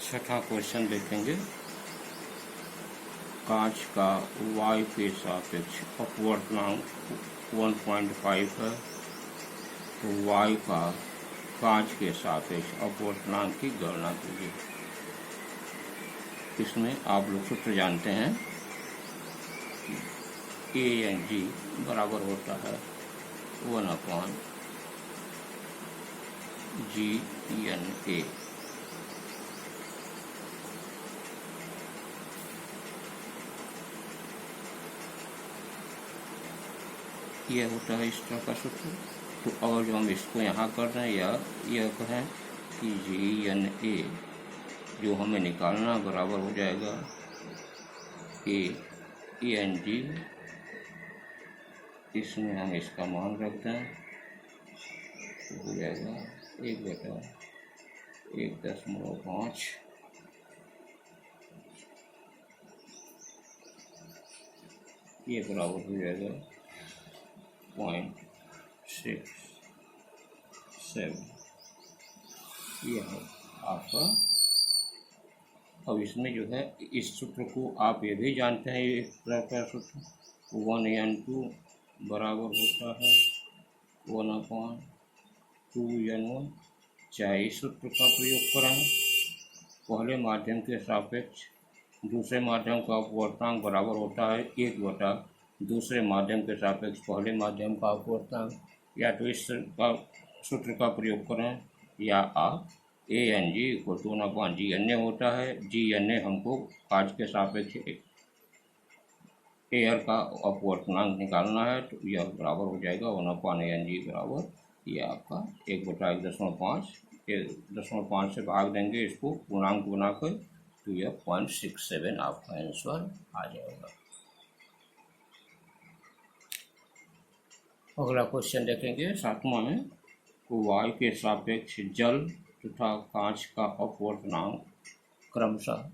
छठा क्वेश्चन देखेंगे। कांच का y के सापेक्ष अपवर्तनांक 1.5 है, तो y का कांच के सापेक्ष अपवर्तनांक की गणना कीजिए। इसमें आप लोग सूत्र जानते हैं, ए एन जी बराबर होता है 1/GNA। यह होता है इस तरह का सूत्र। तो अगर जो हम इसको यहाँ कर रहे हैं या यह कहें कि GNA जो हमें निकालना बराबर हो जाएगा ANG, इसमें हम इसका मान रख दें तो हो जाएगा 1/1.5। ये बराबर हो जाएगा 0.67। यह है आपका। अब इसमें जो है इस सूत्र को आप ये भी जानते हैं, ये इस तरह का सूत्र 1n2 बराबर होता है 1/2n1। चाहे इस सूत्र का प्रयोग करें, पहले माध्यम के सापेक्ष दूसरे माध्यम का अपवर्तनांक बराबर होता है 1 दूसरे माध्यम के सापेक्ष पहले माध्यम का अपवर्तनांक, या तो इस सूत्र का प्रयोग करें या आप ANG को 1/GNA होता है। GNA हमको कांच के सापेक्ष एयर का अपवर्तनांक निकालना है, तो यह बराबर हो जाएगा 1/ANG बराबर यह आपका 1/1.5 से भाग देंगे इसको पूर्णांक बनाकर, तो यह 0.67 आपका आंसर आ जाएगा। अगला क्वेश्चन देखेंगे 7वां में। y के सापेक्ष जल तथा कांच का अपवर्तनांक क्रमशः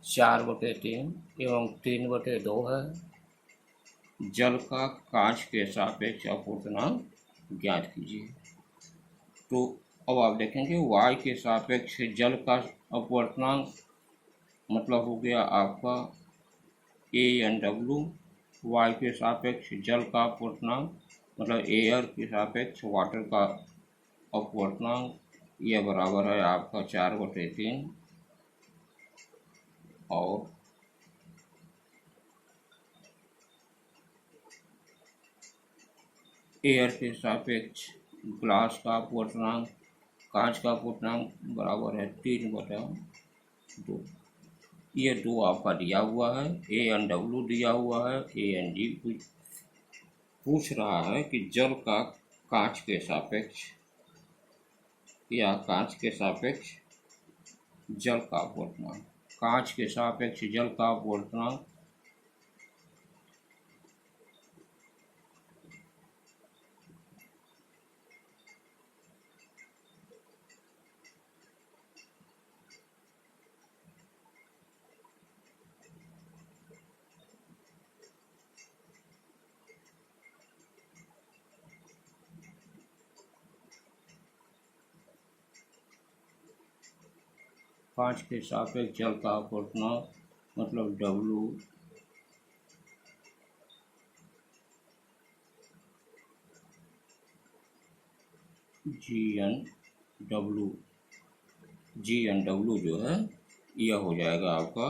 4/3 एवं 3/2 है। जल का कांच के सापेक्ष अपवर्तनांक ज्ञात कीजिए। तो अब आप देखेंगे y के सापेक्ष जल का अपवर्तनांक मतलब हो गया आपका ANW। y के सापेक्ष जल का अपवर्तनांक मतलब एयर के सापेक्ष वाटर का अपवर्तनांक, यह बराबर है आपका 4/3 और एयर के सापेक्ष ग्लास का अपवर्तनांक कांच का अपवर्तनांक बराबर है 3/2। ये 2 आपका दिया हुआ है, ANW दिया हुआ है, ANG पूछ रहा है कि जल का कांच के सापेक्ष या कांच के सापेक्ष जल का अपवर्तनांक। कांच के सापेक्ष जल का अपवर्तनांक कांच के सापेक्ष जल का अपवर्तनांक मतलब W GNW जो है यह हो जाएगा आपका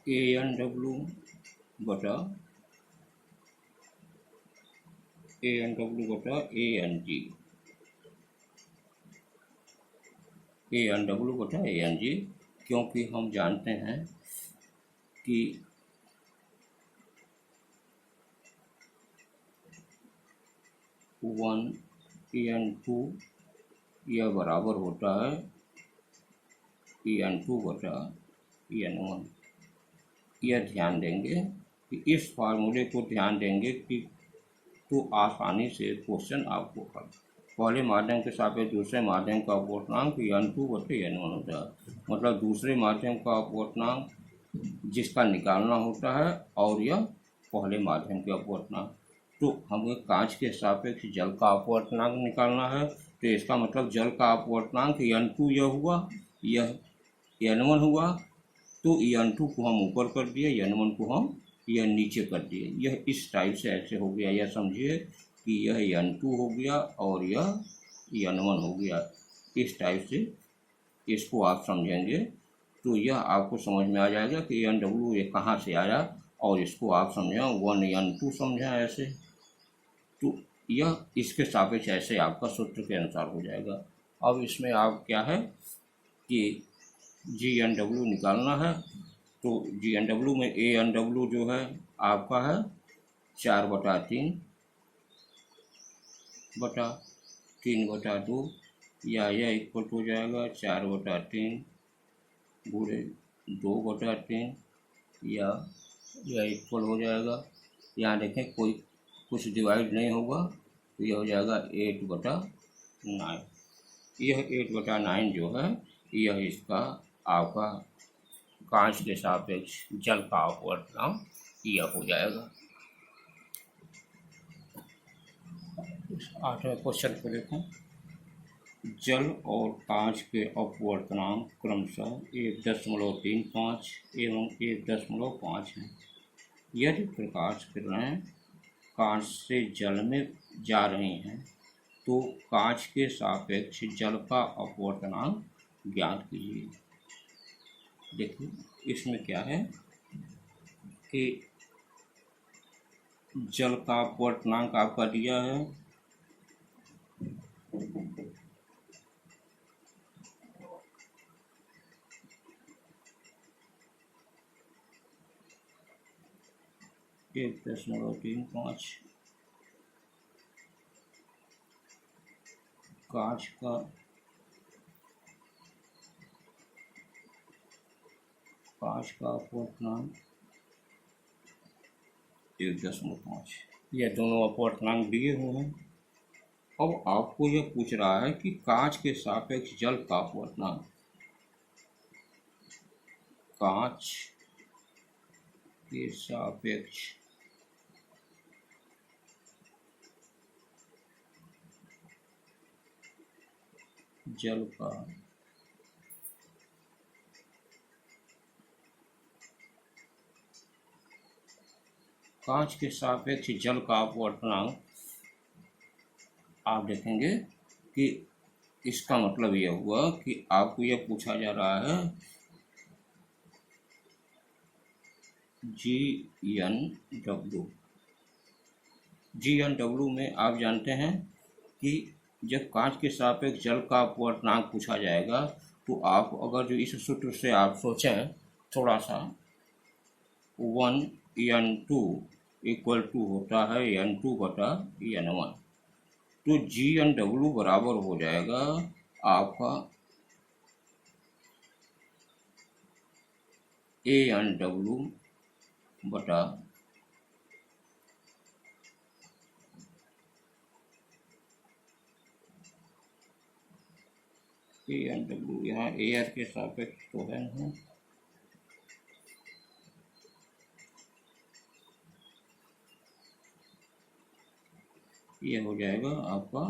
ANW बटा ANG, क्योंकि हम जानते हैं कि AN2 यह बराबर होता है AN2/AN1। यह ध्यान देंगे कि इस फार्मूले को ध्यान देंगे कि तो आसानी से क्वेश्चन आपको पहले माध्यम के सापेक्ष दूसरे माध्यम का अपवर्तनांक AN2/AN1 होता है। मतलब दूसरे माध्यम का अपवर्तनांक जिसका निकालना होता है और यह पहले माध्यम के अपवर्तनांक। तो हमें कांच के सापेक्ष जल का अपवर्तनांक निकालना है, तो इसका मतलब जल का अपवर्तनांक n2 यह हुआ, यह n1 हुआ। तो n2 को हम ऊपर कर दिए, n1 को हम यह नीचे कर दिए। यह इस टाइप से ऐसे हो गया, यह समझिए कि यह n2 हो गया और यह n1 हो गया। इस टाइप से इसको आप समझेंगे तो यह आपको समझ में आ जाएगा कि NW ये कहाँ से आया, और इसको आप समझें 1n2 समझें ऐसे, तो यह इसके सापेक्ष ऐसे आपका सूत्र के अनुसार हो जाएगा। अब इसमें आप क्या है कि GNW निकालना है, तो GNW में ANW जो है आपका है 4/3/3/2, या यह इक्वल हो जाएगा 4/3 गुणे 2/3, या यह इक्वल हो जाएगा, यहाँ देखें कोई कुछ डिवाइड नहीं होगा, तो यह हो जाएगा 8/9। यह 8/9 जो है यह इसका आपका कांच के सापेक्ष जल का अपवर्तनांक यह हो जाएगा। 8वें क्वेश्चन को देखें। जल और कांच के अपवर्तनांक क्रमशः 1.35 एवं 1.5 हैं। यदि प्रकाश किरणें कांच से जल में जा रही हैं तो कांच के सापेक्ष जल का अपवर्तनांक ज्ञात कीजिए। देखिए इसमें क्या है कि जल का अपवर्तनांक आपका दिया है 1.35, कांच का अपवर्तनांक 1.5। यह दोनों अपवर्तनांक दिए हुए हैं। अब आपको यह पूछ रहा है कि कांच के सापेक्ष जल का अपवर्तनांक, कांच के सापेक्ष जल का कांच के सापेक्ष जल का अपवर्तनांक आप देखेंगे कि इसका मतलब यह हुआ कि आपको यह पूछा जा रहा है GNW में आप जानते हैं कि जब कांच के सापेक्ष जल का अपवर्तनांक पूछा जाएगा तो आप अगर जो इस सूत्र से आप सोचें थोड़ा सा, 1n2 इक्वल टू होता है n2/n1, तो GNW बराबर हो जाएगा आपका ANW बटा ANW, यहाँ एयर के सापेक्ष तो है नहीं, ये हो जाएगा आपका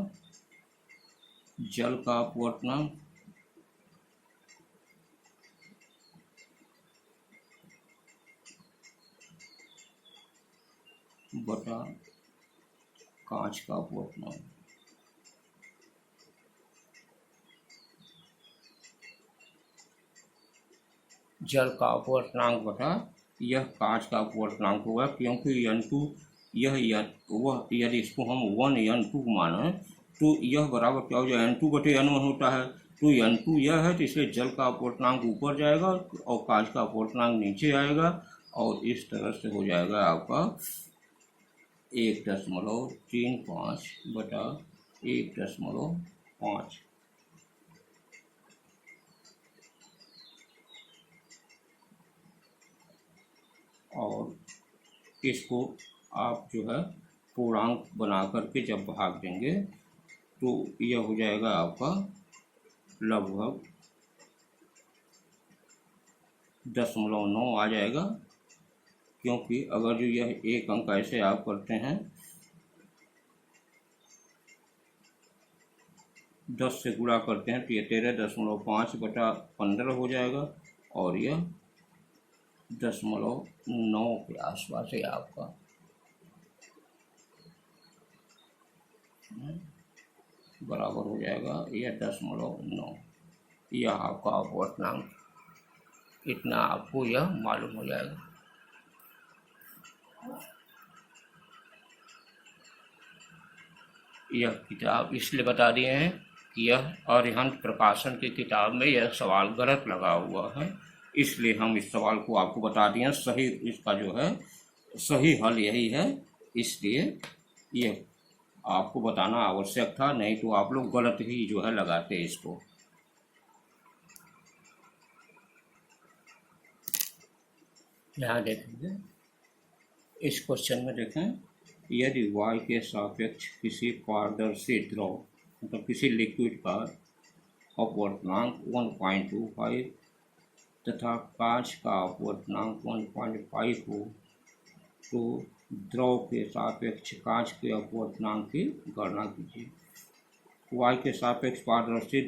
जल का अपवर्तनांक बटा कांच का अपवर्तनांक। जल का अपवर्तनांक बटा यह कांच का अपवर्तनांक होगा, क्योंकि n2 वह यदि इसको हम 1n2 माने तो यह बराबर क्या हो जाए n2/n1 होता है, तो n2 यह है तो इसलिए जल का अपवर्तनांक ऊपर जाएगा और कांच का अपवर्तनांक नीचे आएगा, और इस तरह से हो जाएगा आपका 1.35/1.5। और इसको आप जो है पूर्णांक बना करके जब भाग देंगे तो यह हो जाएगा आपका लगभग 0.9 आ जाएगा, क्योंकि अगर जो यह एक अंक ऐसे आप करते हैं 10 से गुणा करते हैं तो ये 13.5/15 हो जाएगा और यह 0.9 के आसपास है आपका। बराबर हो जाएगा यह 0.9। यह आपका अपवर्तनांक, इतना आपको यह मालूम हो जाएगा। यह किताब इसलिए बता दिए हैं कि यह अरिहंत प्रकाशन की किताब में यह सवाल गलत लगा हुआ है, इसलिए हम इस सवाल को आपको बता दिए। सही इसका जो है सही हल यही है, इसलिए यह आपको बताना आवश्यक था, नहीं तो आप लोग गलत ही जो है लगाते इसको। यहाँ देखेंगे इस क्वेश्चन में देखें, यदि y के सापेक्ष किसी पारदर्शी द्रव मतलब किसी लिक्विड का अपवर्तनांक 1.25 तथा कांच का अपवर्तनांक 1.5 हो तो द्रव के सापेक्ष कांच के अपवर्तनांक की गणना कीजिए। y के सापेक्ष पारदर्शी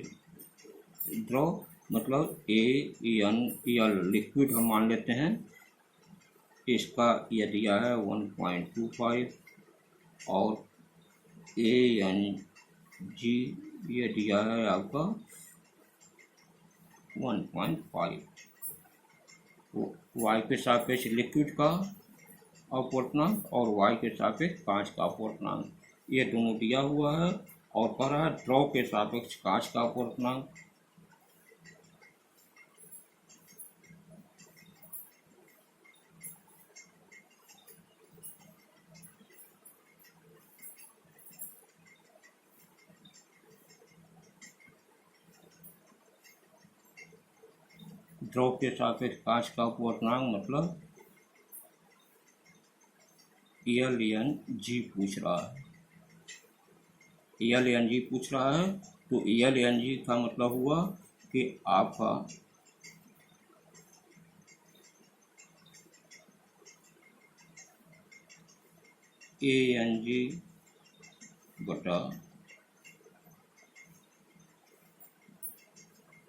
द्रव मतलब AnL लिक्विड हम मान लेते हैं, इसका यह दिया है 1.25 और AnG ये दिया है आपका 1.5। y के सापेक्ष लिक्विड का अपवर्तनांक और y के सापेक्ष कांच का अपवर्तनांक ये दोनों दिया हुआ है और कह रहा है द्रव के सापेक्ष कांच का अपवर्तनांक। द्रव के सापेक्ष कांच का अपवर्तनांक मतलब LNG पूछ रहा है, LNG पूछ रहा है तो LNG का मतलब हुआ कि आपका ANG बटा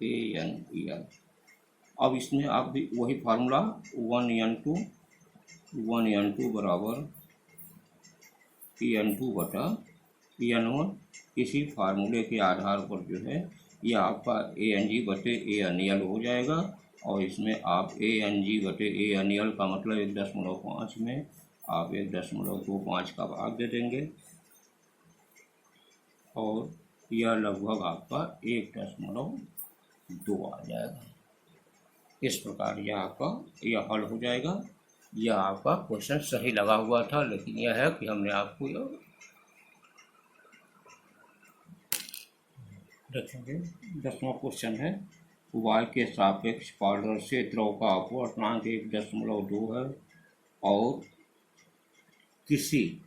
ANEL। अब इसमें आप भी वही फार्मूला 1n2 बराबर N2 बटा N1, इसी फार्मूले के आधार पर जो है यह आपका ANG बटे ANEL हो जाएगा और इसमें आप ANG बटे ANEL का मतलब 1.5 में आप 1.25 का भाग दे देंगे और यह लगभग आपका 1.2 आ जाएगा। इस प्रकार यह आपका यह हल हो जाएगा। यह आपका क्वेश्चन सही लगा हुआ था, लेकिन यह है कि हमने आपको यह देखेंगे। 10वां क्वेश्चन है, y के सापेक्ष पारदर्शी द्रव का अपवर्तनांक 1.2 है और किसी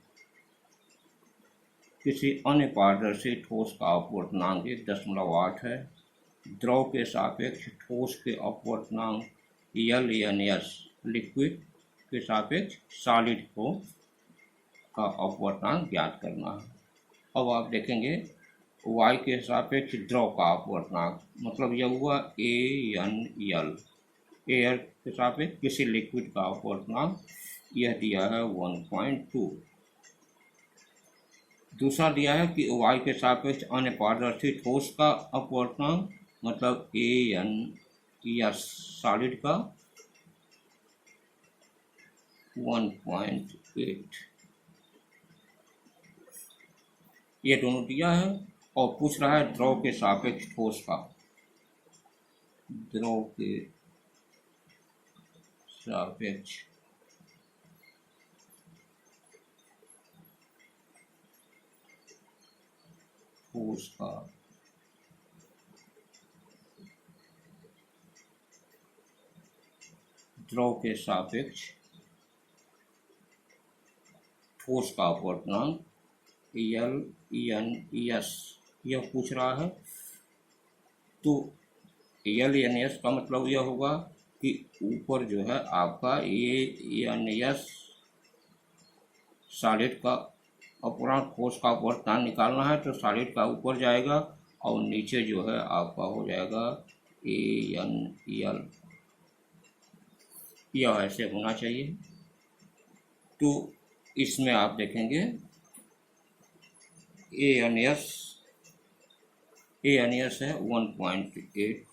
अन्य पारदर्शी ठोस का अपवर्तनांक 1.8 है। द्रव के सापेक्ष ठोस के अपवर्तनांक LNS लिक्विड के सापेक्ष सॉलिड को का अपवर्तनांक ज्ञात करना है। अब आप देखेंगे y के सापेक्ष द्रव का अपवर्तनांक मतलब यह हुआ ANL, एयर के सापेक्ष किसी लिक्विड का अपवर्तनांक यह दिया है 1.2। दूसरा दिया है कि y के सापेक्ष अन्य पारदर्शी ठोस का अपवर्तनांक मतलब ANS सॉलिड का 1.8। ये दोनों दिया है और पूछ रहा है द्रव के सापेक्ष ठोस का, द्रव के सापेक्ष ठोस का द्रव के सापेक्ष ठोस का अपवर्तनांक LNES यह पूछ रहा है। तो LNES का मतलब यह होगा कि ऊपर जो है आपका ANS सॉलिड का अपवर्तनांक ठोस का अपवर्तनांक निकालना है तो सॉलिड का ऊपर जाएगा और नीचे जो है आपका हो जाएगा ANL, यह ऐसे होना चाहिए। तो इसमें आप देखेंगे ANS है 1.8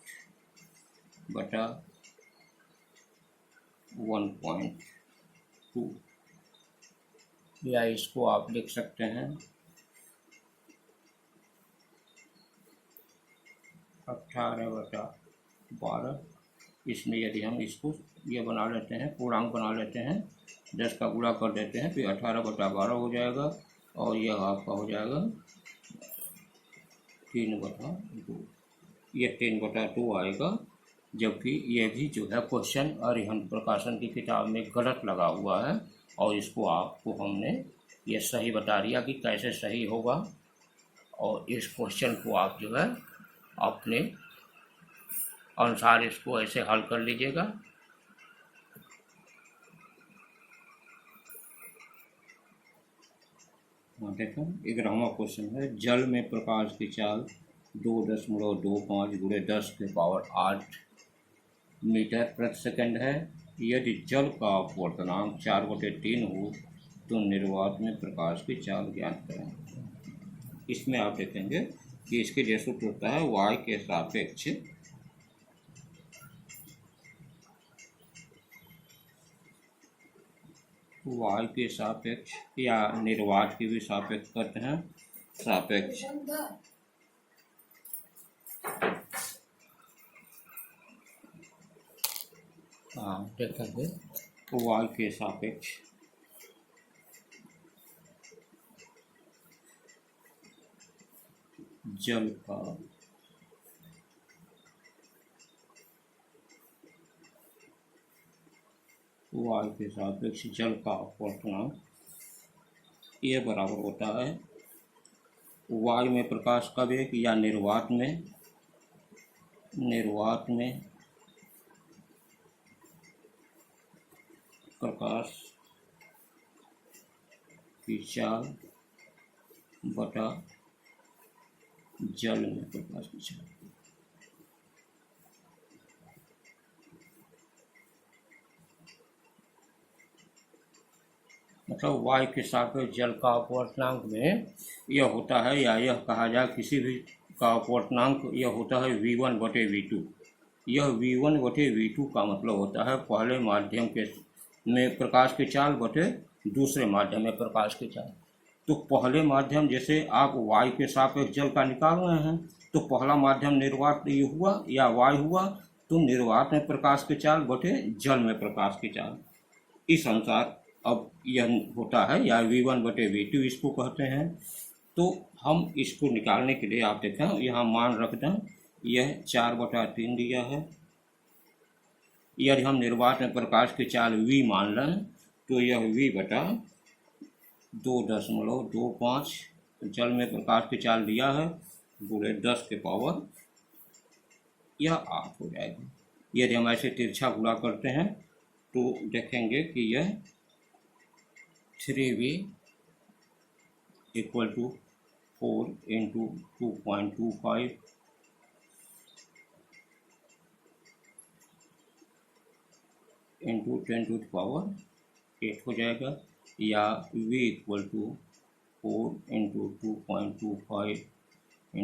बटा 1.2, या इसको आप लिख सकते हैं 18/12। इसमें यदि हम इसको ये बना लेते हैं, पूर्णांक बना लेते हैं, 10 का गुणा कर देते हैं तो 18/12 हो जाएगा, और यह आपका हो जाएगा 3/2, ये 3/2 आएगा। जबकि ये भी जो है क्वेश्चन अरिहंत प्रकाशन की किताब में गलत लगा हुआ है, और इसको आपको हमने ये सही बता दिया कि कैसे सही होगा, और इस क्वेश्चन को आप जो है अपने अनुसार इसको ऐसे हल कर लीजिएगा। देखो 11वां क्वेश्चन है, जल में प्रकाश की चाल 2.25 गुणे 10 के पावर 8 मीटर प्रति सेकंड है। यदि जल का अपवर्तनांक 4/3 हो तो निर्वात में प्रकाश की चाल ज्ञात करें। इसमें आप देखेंगे कि इसके लिए सूत्र होता है y के सापेक्ष या निर्वात की भी सापेक्ष करते हैं, सापेक्ष देखेंगे y के सापेक्ष जल का y के सापेक्ष जल का अपवर्तनांक ये बराबर होता है y में प्रकाश का वेग या निर्वात में प्रकाश की चाल बटा जल में प्रकाश की चाल। मतलब y के सापेक्ष जल का अपवर्तनांक में यह होता है, या यह कहा जाए किसी भी का अपवर्तनांक यह होता है v1/v2। यह v1/v2 का मतलब होता है पहले माध्यम के में प्रकाश की चाल बटे दूसरे माध्यम में प्रकाश की चाल। तो पहले माध्यम जैसे आप y के सापेक्ष जल का निकाल रहे हैं, तो पहला माध्यम निर्वात ये हुआ या y हुआ, तो निर्वात में प्रकाश की चाल बटे जल में प्रकाश की चाल। इस अनुसार अब यह होता है, या v1/v2 इसको कहते हैं। तो हम इसको निकालने के लिए आप देखें यहाँ मान रख दें, यह 4/3 दिया है। यदि हम निर्वात में प्रकाश की चाल v मान लें तो यह v/2.25 जल में प्रकाश की चाल दिया है गुणे 10 के पावर यह 8 हो जाएगा। यदि हम ऐसे तिरछा गुणा करते हैं तो देखेंगे कि यह 3v = 4 × 2.25 × 10⁸ हो जाएगा, या v = 4 × 2.25 ×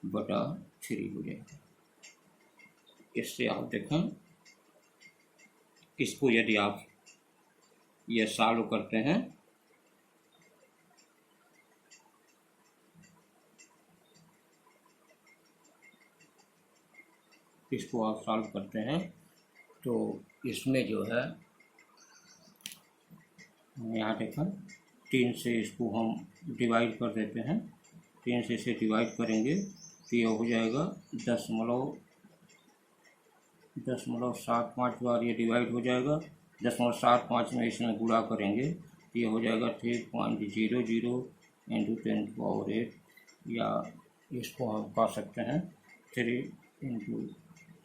10⁸/3 हो जाएगा। इससे आप देखें, इसको यदि आप ये सॉल्व करते हैं तो इसमें जो है यहाँ देखें 3 से इसको हम डिवाइड कर देते हैं। 3 से इसे डिवाइड करेंगे तो यह हो जाएगा 0.75 बार ये डिवाइड हो जाएगा। 0.75 में इसमें गुणा करेंगे तो ये हो जाएगा 3.00 × 10⁸, या इसको हम कह सकते हैं 3 ×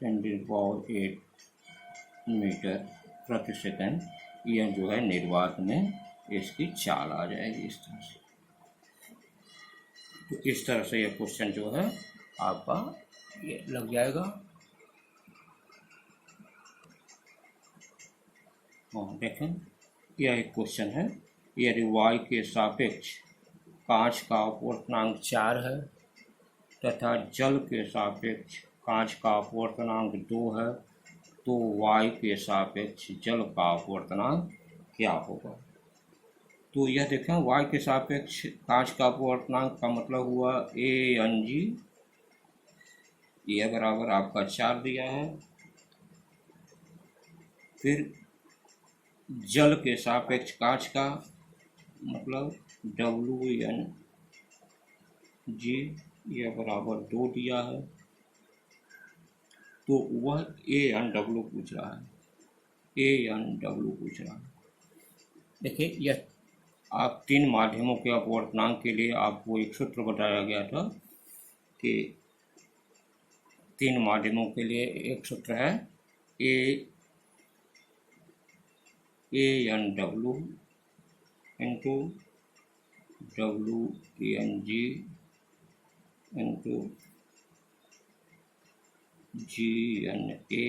10⁸ मीटर प्रति सेकंड। यह जो है निर्वात में इसकी चाल आ जाएगी इस तरह से। तो इस तरह से ये क्वेश्चन जो है आपका ये लग जाएगा। हाँ देखें, यह एक क्वेश्चन है। यदि y के सापेक्ष कांच का अपवर्तनांक 4 है तथा जल के सापेक्ष कांच का अपवर्तनांक 2 है, तो y के सापेक्ष जल का अपवर्तनांक क्या होगा। तो यह देखें, y के सापेक्ष कांच का अपवर्तनांक का मतलब हुआ ANG, यह बराबर आपका 4 दिया है। फिर जल के सापेक्ष कांच का मतलब WNG, यह बराबर 2 दिया है। तो वह ANW पूछ रहा है, ANW पूछ रहा है। देखिए, यह आप 3 माध्यमों के अपवर्तनांक के लिए आपको एक सूत्र बताया गया था कि 3 माध्यमों के लिए एक सूत्र है ANW into WNG into GNA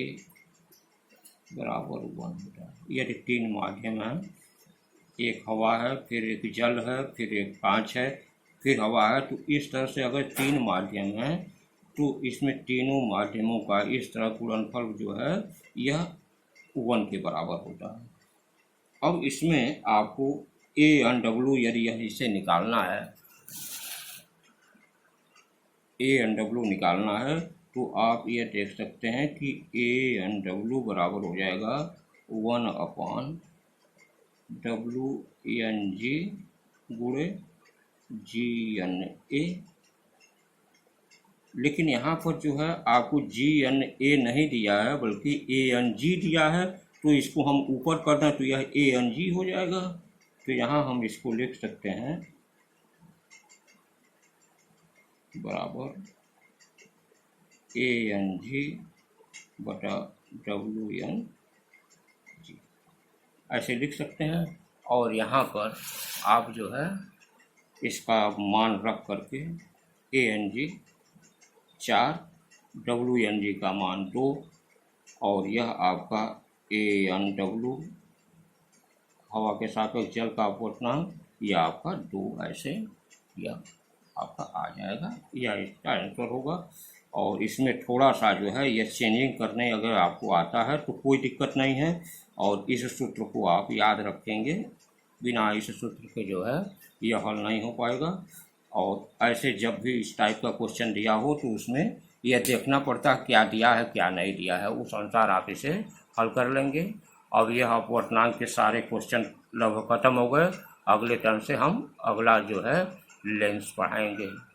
बराबर 1 होता है। यदि 3 माध्यम है, एक हवा है, फिर एक जल है, फिर एक कांच है, फिर हवा है, तो इस तरह से अगर 3 माध्यम है तो इसमें तीनों माध्यमों का इस तरह गुणनफल जो है यह 1 के बराबर होता है। अब इसमें आपको ANW यदि यह इसे निकालना है, ANW निकालना है, तो आप ये देख सकते हैं कि ANW बराबर हो जाएगा 1/WNG गुणे GNA। लेकिन यहाँ पर जो है आपको GNA नहीं दिया है बल्कि ANG दिया है, तो इसको हम ऊपर कर दें तो यह ANG हो जाएगा। तो यहाँ हम इसको लिख सकते हैं बराबर ANG बटा WNG, ऐसे लिख सकते हैं। और यहाँ पर आप जो है इसका मान रख करके ANG 4, WNG का मान 2 और यह आपका ANW हवा के सापेक्ष जल का अपवर्तनांक यह आपका 2, ऐसे यह आपका आ जाएगा, यह इसका आंसर होगा। और इसमें थोड़ा सा जो है यह चेंजिंग करने अगर आपको आता है तो कोई दिक्कत नहीं है, और इस सूत्र को आप याद रखेंगे, बिना इस सूत्र के जो है यह हल नहीं हो पाएगा। और ऐसे जब भी इस टाइप का क्वेश्चन दिया हो तो उसमें यह देखना पड़ता है क्या दिया है क्या नहीं दिया है, उस अनुसार आप इसे हल कर लेंगे। अब यह अपवर्तनांक के सारे क्वेश्चन लगभग खत्म हो गए। अगले टर्म से हम अगला जो है लेंस पढ़ाएंगे।